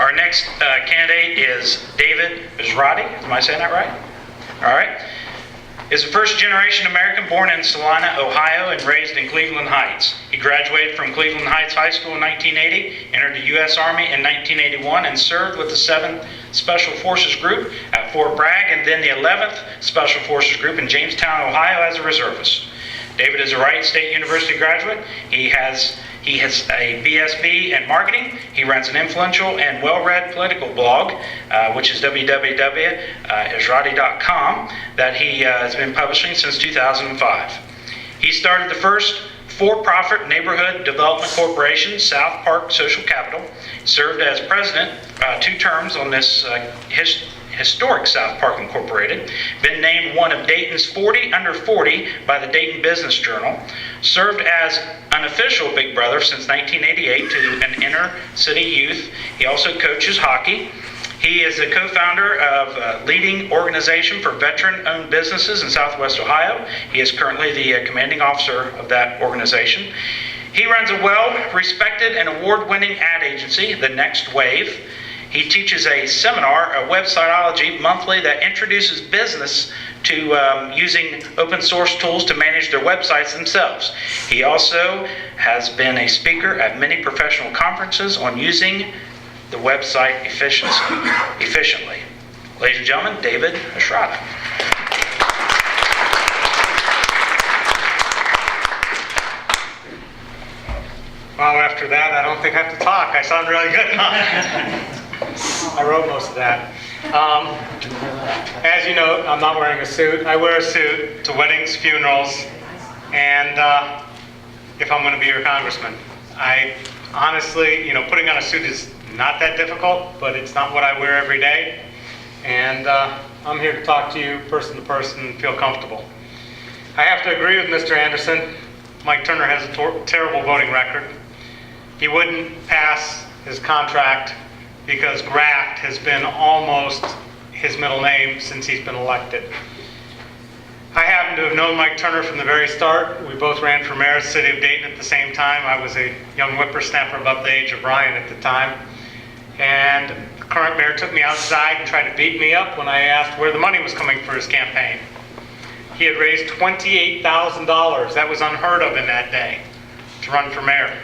Our next candidate is David Esrati. Am I saying that right? All right. Is a first-generation American born in Salina, Ohio, and raised in Cleveland Heights. He graduated from Cleveland Heights High School in 1980, entered the U.S. Army in 1981, and served with the 7th Special Forces Group at Fort Bragg, and then the 11th Special Forces Group in Jamestown, Ohio, as a reservist. David is a Wright State University graduate. He has a BSB in marketing. He runs an influential and well-read political blog, which is www.esrati.com, that he has been publishing since 2005. He started the first for-profit neighborhood development corporation, South Park Social Capital. Served as president 2 terms on this historic South Park Incorporated. Been named one of Dayton's 40 under 40 by the Dayton Business Journal. Served as unofficial Big Brother since 1988 to an inner city youth. He also coaches hockey. He is the co-founder of a leading organization for veteran-owned businesses in Southwest Ohio. He is currently the commanding officer of that organization. He runs a well-respected and award-winning ad agency, The Next Wave. He teaches a seminar, a websiteology monthly, that introduces business to using open source tools to manage their websites themselves. He also has been a speaker at many professional conferences on using the website efficiently. Ladies and gentlemen, David Esrati. Well, after that, I don't think I have to talk. I sound really good, huh? I wrote most of that. As you know, I'm not wearing a suit. I wear a suit to weddings, funerals, and if I'm going to be your congressman. I honestly, putting on a suit is not that difficult, but it's not what I wear every day. And I'm here to talk to you person to person and feel comfortable. I have to agree with Mr. Anderson. Mike Turner has a terrible voting record. He wouldn't pass his contract because graft has been almost his middle name since he's been elected. I happen to have known Mike Turner from the very start. We both ran for mayor of the city of Dayton at the same time. I was a young whippersnapper above the age of Brian at the time. And the current mayor took me outside and tried to beat me up when I asked where the money was coming for his campaign. He had raised $28,000. That was unheard of in that day, to run for mayor.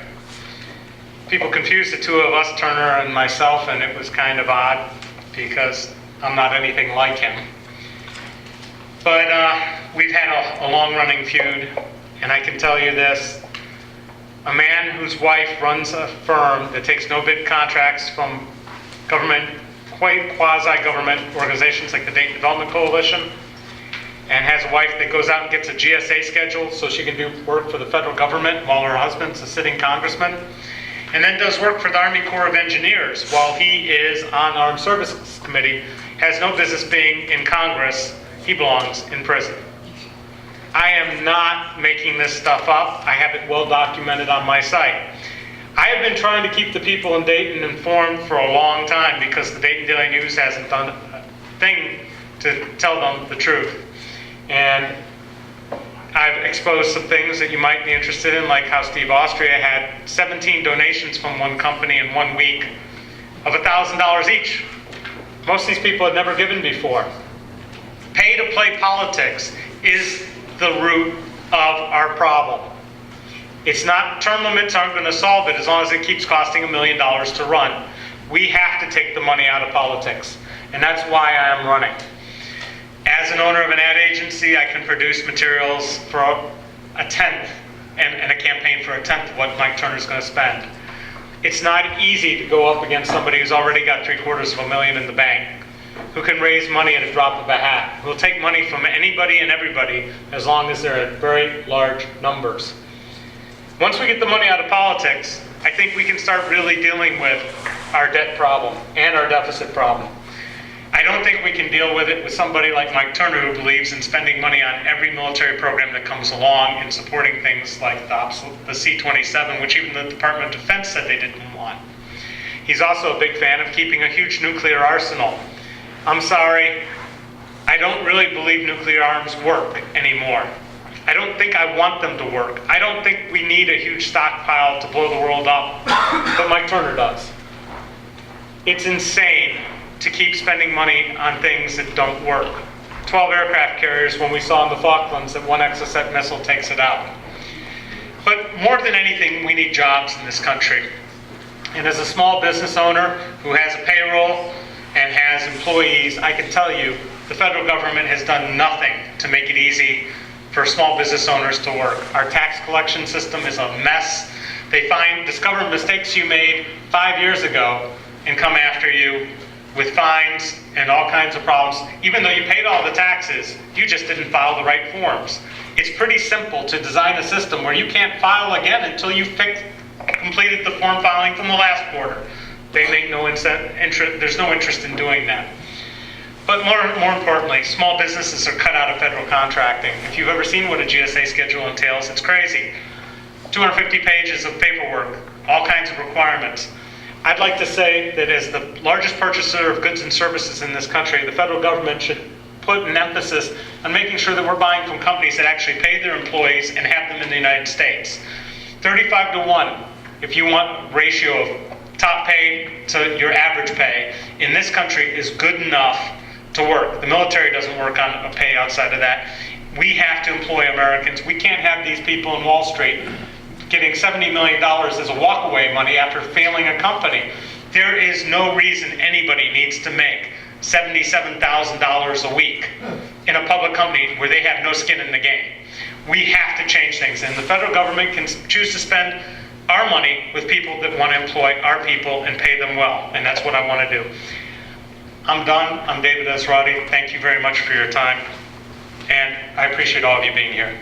People confused the 2 of us, Turner and myself, and it was kind of odd because I'm not anything like him. But we've had a long-running feud, and I can tell you this. A man whose wife runs a firm that takes no-bid contracts from government, quasi-government organizations like the Dayton Development Coalition, and has a wife that goes out and gets a GSA schedule so she can do work for the federal government while her husband's a sitting congressman, and then does work for the Army Corps of Engineers while he is on Armed Services Committee, has no business being in Congress. He belongs in prison. I am not making this stuff up. I have it well documented on my site. I have been trying to keep the people in Dayton informed for a long time because the Dayton Daily News hasn't done a thing to tell them the truth. And I've exposed some things that you might be interested in, like how Steve Austria had 17 donations from one company in 1 week of $1,000 each. Most of these people had never given before. Pay to play politics is the root of our problem. It's not, term limits aren't going to solve it as long as it keeps costing $1 million to run. We have to take the money out of politics, and that's why I am running. As an owner of an ad agency, I can produce materials for a tenth and a campaign for a tenth of what Mike Turner's going to spend. It's not easy to go up against somebody who's already got $750,000 in the bank, who can raise money at a drop of a hat, who will take money from anybody and everybody as long as they're at very large numbers. Once we get the money out of politics, I think we can start really dealing with our debt problem and our deficit problem. I don't think we can deal with it with somebody like Mike Turner, who believes in spending money on every military program that comes along and supporting things like the C-27, which even the Department of Defense said they didn't want. He's also a big fan of keeping a huge nuclear arsenal. I'm sorry, I don't really believe nuclear arms work anymore. I don't think I want them to work. I don't think we need a huge stockpile to blow the world up, but Mike Turner does. It's insane to keep spending money on things that don't work. 12 aircraft carriers when we saw in the Falklands that one Exocet missile takes it out. But more than anything, we need jobs in this country. And as a small business owner who has a payroll and has employees, I can tell you the federal government has done nothing to make it easy for small business owners to work. Our tax collection system is a mess. They discover mistakes you made 5 years ago and come after you with fines and all kinds of problems. Even though you paid all the taxes, you just didn't file the right forms. It's pretty simple to design a system where you can't file again until you've completed the form filing from the last quarter. They make no interest, there's no interest in doing that. But more importantly, small businesses are cut out of federal contracting. If you've ever seen what a GSA schedule entails, it's crazy. 250 pages of paperwork, all kinds of requirements. I'd like to say that as the largest purchaser of goods and services in this country, the federal government should put an emphasis on making sure that we're buying from companies that actually pay their employees and have them in the United States. 35 to 1, if you want ratio of top pay to your average pay, in this country is good enough to work. The military doesn't work on a pay outside of that. We have to employ Americans. We can't have these people in Wall Street getting $70 million as a walkaway money after failing a company. There is no reason anybody needs to make $77,000 a week in a public company where they have no skin in the game. We have to change things, and the federal government can choose to spend our money with people that want to employ our people and pay them well, and that's what I want to do. I'm done. I'm David Esrati. Thank you very much for your time, and I appreciate all of you being here.